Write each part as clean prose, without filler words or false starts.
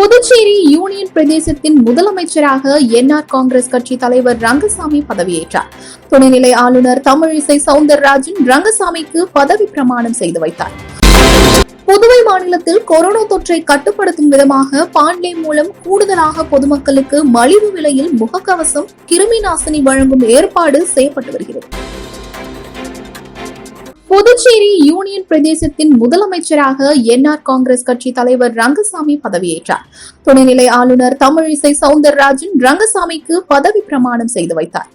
Puducherry union பிரதேசத்தின் முதலமைச்சராக NR Congress கட்சி தலைவர் ரங்கசாமி பதவியேற்றார். துணைநிலை ஆளுநர் தமிழிசை சவுந்தரராஜன் ரங்கசாமிக்கு பதவி பிரமாணம் செய்து வைத்தார். புதுவை மாநிலத்தில் கொரோனா தொற்றை கட்டுப்படுத்தும் விதமாக பாண்லே மூலம் கூடுதலாக பொதுமக்களுக்கு மலிவு விலையில் முகக்கவசம், கிருமி நாசினி வழங்கும் ஏற்பாடு செய்யப்பட்டு வருகிறது. புதுச்சேரி யூனியன் பிரதேசத்தின் முதலமைச்சராக என்ஆர் காங்கிரஸ் கட்சி தலைவர் ரங்கசாமி பதவியேற்றார். துணைநிலை ஆளுநர் தமிழிசை சவுந்தரராஜன் ரங்கசாமிக்கு பதவி பிரமாணம் செய்து வைத்தார்.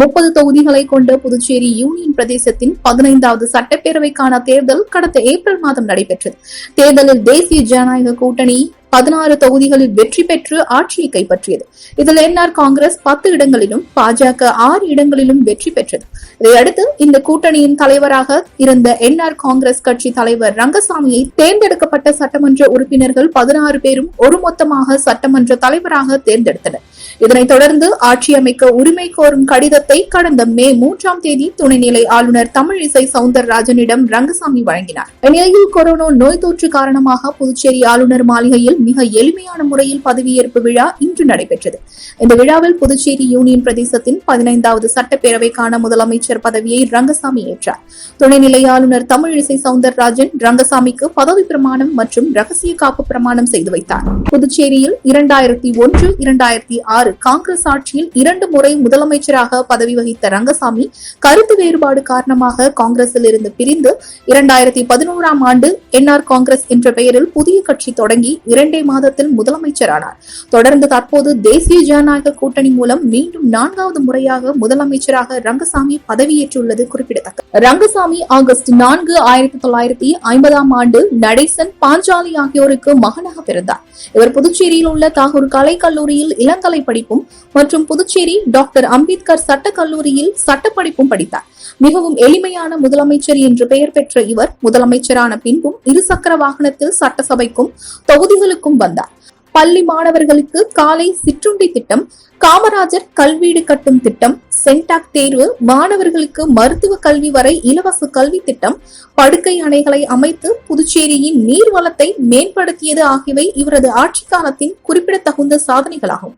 30 தொகுதிகளை கொண்ட புதுச்சேரி யூனியன் பிரதேசத்தின் 15வது சட்டப்பேரவைக்கான தேர்தல் கடந்த ஏப்ரல் மாதம் நடைபெற்றது. தேர்தலில் தேசிய ஜனநாயக கூட்டணி 16 தொகுதிகளில் வெற்றி பெற்று ஆட்சியை கைப்பற்றியது. இதில் என்ஆர் காங்கிரஸ் 10 இடங்களிலும், பாஜக 6 இடங்களிலும் வெற்றி பெற்றது. இதையடுத்து இந்த கூட்டணியின் தலைவராக இருந்த என்ஆர் காங்கிரஸ் கட்சி தலைவர் ரங்கசாமியை தேர்ந்தெடுக்கப்பட்ட சட்டமன்ற உறுப்பினர்கள் 16 பேரும் ஒருமொத்தமாக சட்டமன்ற தலைவராக தேர்ந்தெடுத்தனர். இதனைத் தொடர்ந்து ஆட்சி அமைக்க உரிமை கோரும் கடிதத்தை கடந்த மே 3ஆம் தேதி துணைநிலை ஆளுநர் தமிழிசை சவுந்தரராஜனிடம் ரங்கசாமி வழங்கினார். இந்நிலையில் கொரோனா நோய் தொற்று காரணமாக புதுச்சேரி ஆளுநர் மாளிகையில் மிக எளிமையான முறையில் பதவியேற்பு விழா இன்று நடைபெற்றது. இந்த விழாவில் புதுச்சேரி யூனியன் பிரதேசத்தின் 15வது சட்டப்பேரவைக்கான முதலமைச்சர் பதவியை ரங்கசாமி ஏற்றார். துணைநிலை ஆளுநர் தமிழிசை சவுந்தரராஜன் ரங்கசாமிக்கு பதவி பிரமாணம் மற்றும் ரகசிய காப்பு பிரமாணம் செய்து வைத்தார். புதுச்சேரியில் 2001, 2006 காங்கிரஸ் ஆட்சியில் 2 முறை முதலமைச்சராக பதவி வகித்த ரங்கசாமி கருத்து வேறுபாடு காரணமாக காங்கிரஸில் இருந்து பிரிந்து 2011ஆம் ஆண்டு என்ஆர் காங்கிரஸ் என்ற பெயரில் புதிய கட்சி தொடங்கி 2 மாதத்தில் முதலமைச்சரானார். தொடர்ந்து தற்போது தேசிய ஜனநாயக கூட்டணி மூலம் மீண்டும் 4வது முறையாக முதலமைச்சராக ரங்கசாமி பதவியேற்றுள்ளது குறிப்பிடத்தக்கது. ரங்கசாமி ஆகஸ்ட் 4, 1950ஆம் ஆண்டு நடேசன், பாஞ்சாலி ஆகியோருக்கு மகனாக பிறந்தார். இவர் புதுச்சேரியில் உள்ள தாகூர் கலை கல்லூரியில் இளங்கலை படிப்பும் மற்றும் புதுச்சேரி டாக்டர் அம்பேத்கர் சட்ட கல்லூரியில் சட்டப்படிப்பும் படித்தார். மிகவும் எளிமையான முதலமைச்சர் என்று பெயர் பெற்ற இவர் முதலமைச்சரான பின்பும் 2 சக்கர வாகனத்தில் சட்டசபைக்கும் தொகுதிகளுக்கும் வந்தார். பள்ளி மாணவர்களுக்கு காலை சிற்றுண்டி திட்டம், காமராஜர் கல்வீடு கட்டும் திட்டம், சென்டாக் தேர்வு, மாணவர்களுக்கு மருத்துவ கல்வி வரை இலவச கல்வி திட்டம், படுக்கை அணைகளை அமைத்து புதுச்சேரியின் நீர் வளத்தை மேம்படுத்தியது ஆகியவை இவரது ஆட்சி காலத்தின் குறிப்பிடத்தகுந்த சாதனைகளாகும்.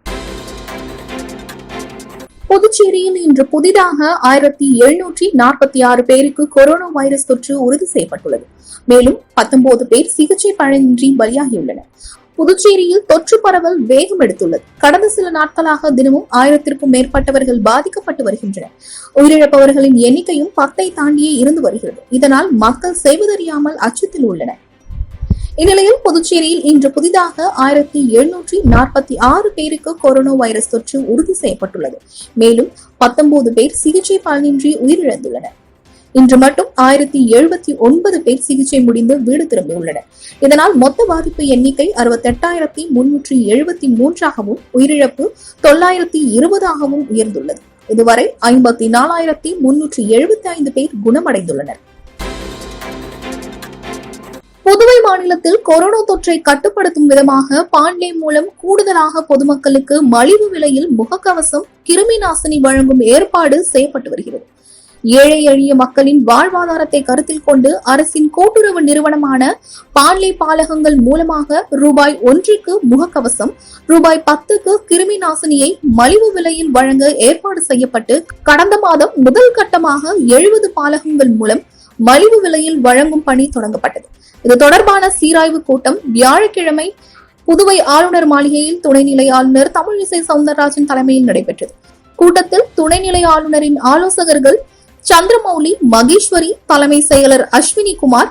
புதுச்சேரியில் இன்று புதிதாக 1746 பேருக்கு கொரோனா வைரஸ் தொற்று உறுதி செய்யப்பட்டுள்ளது. மேலும் 19 பேர் சிகிச்சை பலனின்றி பலியாகியுள்ளனர். புதுச்சேரியில் தொற்று பரவல் வேகம் எடுத்துள்ளது. கடந்த சில நாட்களாக தினமும் 1000க்கும் மேற்பட்டவர்கள் பாதிக்கப்பட்டு வருகின்றனர். உயிரிழப்பவர்களின் எண்ணிக்கையும் 10ஐ தாண்டியே இருந்து வருகிறது. இதனால் மக்கள் செய்வதறியாமல் அச்சத்தில் உள்ளனர். இந்நிலையில் புதுச்சேரியில் இன்று புதிதாக 1746 பேருக்கு கொரோனா வைரஸ் தொற்று உறுதி செய்யப்பட்டுள்ளது. மேலும் 19 பேர் சிகிச்சை பலனின்றி உயிரிழந்துள்ளனர். இன்று மட்டும் 1079 பேர் சிகிச்சை முடிந்து வீடு திரும்பியுள்ளனர். இதனால் மொத்த பாதிப்பு எண்ணிக்கை 68,373ஆகவும் உயிரிழப்பு 920ஆகவும் உயர்ந்துள்ளது. இதுவரை 54,375 பேர் குணமடைந்துள்ளனர். புதுவை மாநிலத்தில் கொரோனா தொற்றை கட்டுப்படுத்தும் விதமாக பாண்லே மூலம் கூடுதலாக பொதுமக்களுக்கு மலிவு விலையில் முகக்கவசம், கிருமி நாசினி வழங்கும் ஏற்பாடு செய்யப்பட்டு வருகிறது. ஏழை எளிய மக்களின் வாழ்வாதாரத்தை கருத்தில் கொண்டு அரசின் கூட்டுறவு நிறுவனமான பாண்லே பாலகங்கள் மூலமாக ரூபாய் 1க்கு முகக்கவசம், ரூபாய் 10க்கு கிருமி நாசினியை மலிவு விலையில் வழங்க ஏற்பாடு செய்யப்பட்டு கடந்த மாதம் முதல் கட்டமாக 70 பாலகங்கள் மூலம் மலிவு விலையில் வழங்கும் பணி தொடங்கப்பட்டது. இது தொடர்பான சீராய்வு கூட்டம் வியாழக்கிழமை புதுவை ஆளுநர் மாளிகையில் துணைநிலை ஆளுநர் தமிழிசை சவுந்தரராஜன் தலைமையில் நடைபெற்றது. கூட்டத்தில் துணைநிலை ஆளுநரின் ஆலோசகர்கள் சந்திரமௌலி, மகேஸ்வரி, தலைமை செயலர் அஸ்வினி குமார்,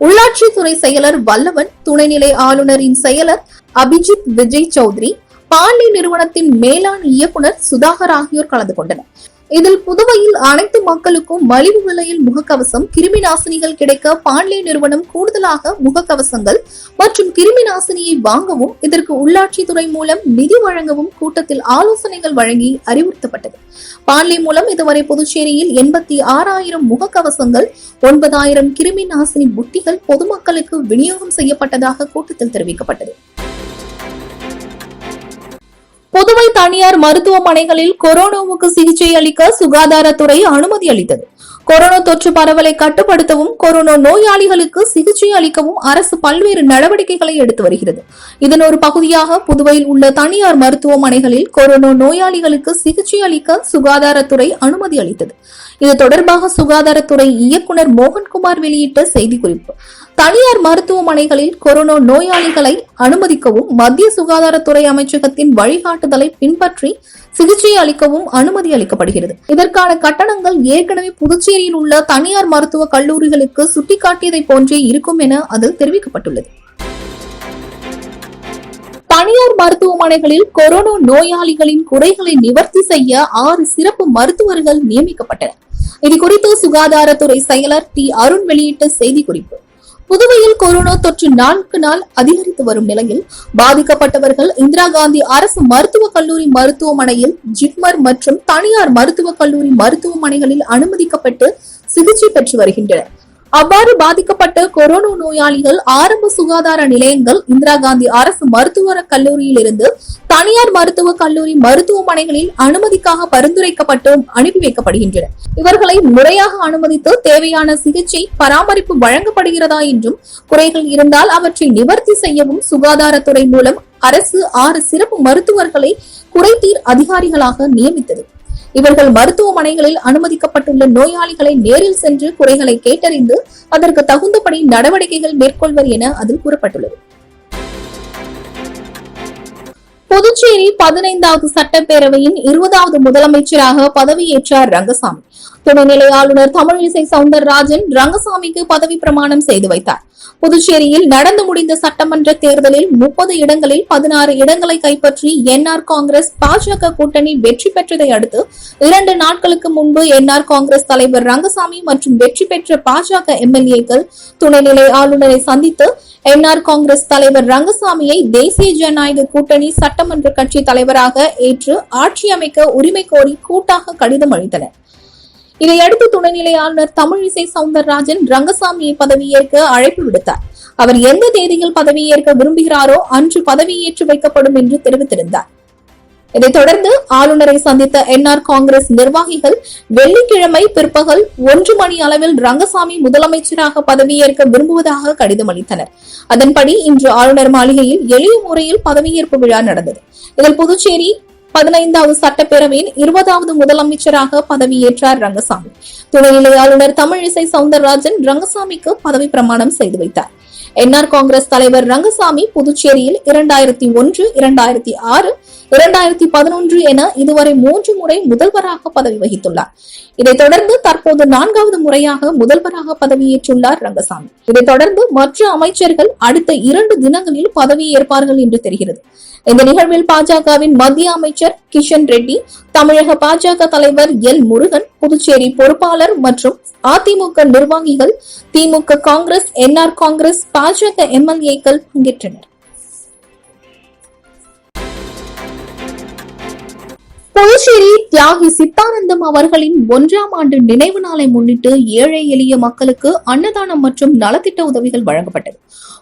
உள்ளாட்சித்துறை செயலர் வல்லவன், துணைநிலை ஆளுநரின் செயலர் அபிஜித் விஜய் சௌத்ரி, பாண்லே நிறுவனத்தின் மேலாண் இயக்குநர் சுதாகர் ஆகியோர் கலந்து கொண்டனர். இதில் புதுவையில் அனைத்து மக்களுக்கும் மலிவு விலையில் முகக்கவசம், கிருமி நாசினிகள் கிடைக்க பாண்லே நிறுவனம் கூடுதலாக முகக்கவசங்கள் மற்றும் கிருமி நாசினியை வாங்கவும், இதற்கு உள்ளாட்சித்துறை மூலம் நிதி வழங்கவும் கூட்டத்தில் ஆலோசனைகள் வழங்கி அறிவுறுத்தப்பட்டது. பாண்லே மூலம் இதுவரை புதுச்சேரியில் 86,000 முகக்கவசங்கள், 9,000 கிருமி நாசினி புட்டிகள் பொதுமக்களுக்கு விநியோகம் செய்யப்பட்டதாக கூட்டத்தில் தெரிவிக்கப்பட்டது. புதுவை தனியார் மருத்துவமனைகளில் கொரோனாவுக்கு சிகிச்சை அளிக்க சுகாதாரத்துறை அனுமதி அளித்தது. கொரோனா தொற்று பரவலை கட்டுப்படுத்தவும் கொரோனா நோயாளிகளுக்கு சிகிச்சை அளிக்கவும் அரசு பல்வேறு நடவடிக்கைகளை எடுத்து வருகிறது. இதன் ஒரு பகுதியாக புதுவையில் உள்ள தனியார் மருத்துவமனைகளில் கொரோனா நோயாளிகளுக்கு சிகிச்சை அளிக்க சுகாதாரத்துறை அனுமதி அளித்தது. இது தொடர்பாக சுகாதாரத்துறை இயக்குநர் மோகன்குமார் வெளியிட்ட செய்திக்குறிப்பு. தனியார் மருத்துவமனைகளில் கொரோனா நோயாளிகளை அனுமதிக்கவும் மத்திய சுகாதாரத்துறை அமைச்சகத்தின் வழிகாட்டுதலை பின்பற்றி சிகிச்சை அளிக்கவும் அனுமதி அளிக்கப்படுகிறது. இதற்கான கட்டணங்கள் ஏற்கனவே புதுச்சேரியில் உள்ள தனியார் மருத்துவக் கல்லூரிகளுக்கு சுட்டிக்காட்டியதை போன்றே இருக்கும் என அதில் தெரிவிக்கப்பட்டுள்ளது. தனியார் மருத்துவமனைகளில் கொரோனா நோயாளிகளின் குறைகளை நிவர்த்தி செய்ய 6 சிறப்பு மருத்துவர்கள் நியமிக்கப்பட்டனர். இதுகுறித்து சுகாதாரத்துறை செயலர் டி. அருண் வெளியிட்ட செய்திக்குறிப்பு. புதுவையில் கொரோனா தொற்று நாளுக்கு நாள் அதிகரித்து வரும் நிலையில் பாதிக்கப்பட்டவர்கள் இந்திரா காந்தி அரசு மருத்துவக் கல்லூரி மருத்துவமனையில், ஜிப்மர் மற்றும் தனியார் மருத்துவக் கல்லூரி மருத்துவமனைகளில் அனுமதிக்கப்பட்டு சிகிச்சை பெற்று வருகின்றனர். அவ்வாறு பாதிக்கப்பட்ட கொரோனா நோயாளிகள் ஆரம்ப சுகாதார நிலையங்கள், இந்திரா காந்தி அரசு மருத்துவக் கல்லூரியில் இருந்து தனியார் மருத்துவக் கல்லூரி மருத்துவமனைகளில் அனுமதிக்காக பரிந்துரைக்கப்பட்டு அனுப்பி வைக்கப்படுகின்றனர். இவர்களை முறையாக அனுமதித்து தேவையான சிகிச்சை பராமரிப்பு வழங்கப்படுகிறதா என்றும், குறைகள் இருந்தால் அவற்றை நிவர்த்தி செய்யவும் சுகாதாரத்துறை மூலம் அரசு 6 சிறப்பு மருத்துவர்களை குறைதீர் அதிகாரிகளாக நியமித்தது. இவர்கள் மருத்துவமனைகளில் அனுமதிக்கப்பட்டுள்ள நோயாளிகளை நேரில் சென்று குறைகளை கேட்டறிந்து அதற்கு தகுந்தபடி நடவடிக்கைகள் மேற்கொள்வர் என அதில் கூறப்பட்டுள்ளது. புதுச்சேரி 15வது சட்டப்பேரவையின் 20வது முதலமைச்சராக பதவியேற்றார் ரங்கசாமி. துணைநிலை ஆளுநர் தமிழிசை சவுந்தரராஜன் ரங்கசாமிக்கு பதவி பிரமாணம் செய்து வைத்தார். புதுச்சேரியில் நடந்து முடிந்த சட்டமன்ற தேர்தலில் 30 இடங்களில் 16 இடங்களை கைப்பற்றி என்ஆர் காங்கிரஸ் பாஜக கூட்டணி வெற்றி பெற்றதை அடுத்து 2 நாட்களுக்கு முன்பு என்ஆர் காங்கிரஸ் தலைவர் ரங்கசாமி மற்றும் வெற்றி பெற்ற பாஜக எம்எல்ஏக்கள் துணைநிலை ஆளுநரை சந்தித்து என்ஆர் காங்கிரஸ் தலைவர் ரங்கசாமியை தேசிய ஜனநாயக கூட்டணி சட்டமன்ற கட்சி தலைவராக ஏற்று ஆட்சி அமைக்க உரிமை கோரி கூட்டாக கடிதம் அளித்தனர். இதையடுத்து துணைநிலை ஆளுநர் தமிழிசை சவுந்தரராஜன் ரங்கசாமியை பதவியேற்க அழைப்பு விடுத்தார். அவர் எந்த தேதியில் பதவியேற்க விரும்புகிறாரோ அன்று பதவியேற்று வைக்கப்படும் என்று தெரிவித்திருந்தார். இதைத் தொடர்ந்து ஆளுநரை சந்தித்த என்ஆர் காங்கிரஸ் நிர்வாகிகள் வெள்ளிக்கிழமை பிற்பகல் 1 மணி அளவில் ரங்கசாமி முதலமைச்சராக பதவியேற்க விரும்புவதாக கடிதம் அளித்தனர். அதன்படி இன்று ஆளுநர் மாளிகையில் எளிய முறையில் பதவியேற்பு விழா நடந்தது. இதில் புதுச்சேரி 15வது சட்டப்பேரவையின் 20வது முதலமைச்சராக பதவியேற்றார் ரங்கசாமி. துணைநிலை ஆளுநர் தமிழிசை சவுந்தரராஜன் ரங்கசாமிக்கு பதவி பிரமாணம் செய்து வைத்தார். என்ஆர் காங்கிரஸ் தலைவர் ரங்கசாமி புதுச்சேரியில் 2001, 2006, 2011 என இதுவரை 3 முறை முதல்வராக பதவி வகித்துள்ளார். இதைத் தொடர்ந்து தற்போது 4வது முறையாக முதல்வராக பதவியேற்றுள்ளார் ரங்கசாமி. இதைத் தொடர்ந்து மற்ற அமைச்சர்கள் அடுத்த 2 தினங்களில் பதவியேற்பார்கள் என்று தெரிகிறது. இந்த நிகழ்வில் பாஜகவின் மத்திய அமைச்சர் கிஷன் ரெட்டி, தமிழக பாஜக தலைவர் எல். முருகன், புதுச்சேரி பொறுப்பாளர் மற்றும் அதிமுக நிர்வாகிகள், திமுக, காங்கிரஸ், என்ஆர் காங்கிரஸ், பாஜக எம்எல்ஏக்கள் பங்கேற்றனர். புதுச்சேரி தியாகி சித்தானந்தம் அவர்களின் 1ஆம் ஆண்டு நினைவு நாளை முன்னிட்டு ஏழை எளிய மக்களுக்கு அன்னதானம் மற்றும் நலத்திட்ட உதவிகள் வழங்கப்பட்டது.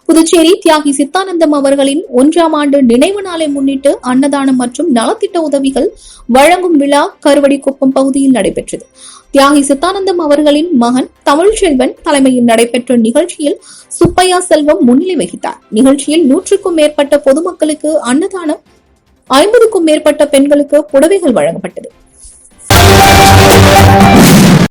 புதுச்சேரி தியாகி சித்தானந்தம் அவர்களின் 1ஆம் ஆண்டு நினைவு நாளை முன்னிட்டு அன்னதானம் மற்றும் நலத்திட்ட உதவிகள் வழங்கும் விழா கருவடிக்குப்பம் பகுதியில் நடைபெற்றது. தியாகி சித்தானந்தம் அவர்களின் மகன் தமிழ்ச்செல்வன் தலைமையில் நடைபெற்ற நிகழ்ச்சியில் சுப்பையா செல்வம் முன்னிலை வகித்தார். நிகழ்ச்சியில் 100க்கும் மேற்பட்ட பொதுமக்களுக்கு அன்னதானம், 50க்கும் மேற்பட்ட பெண்களுக்கு புடவைகள் வழங்கப்பட்டது.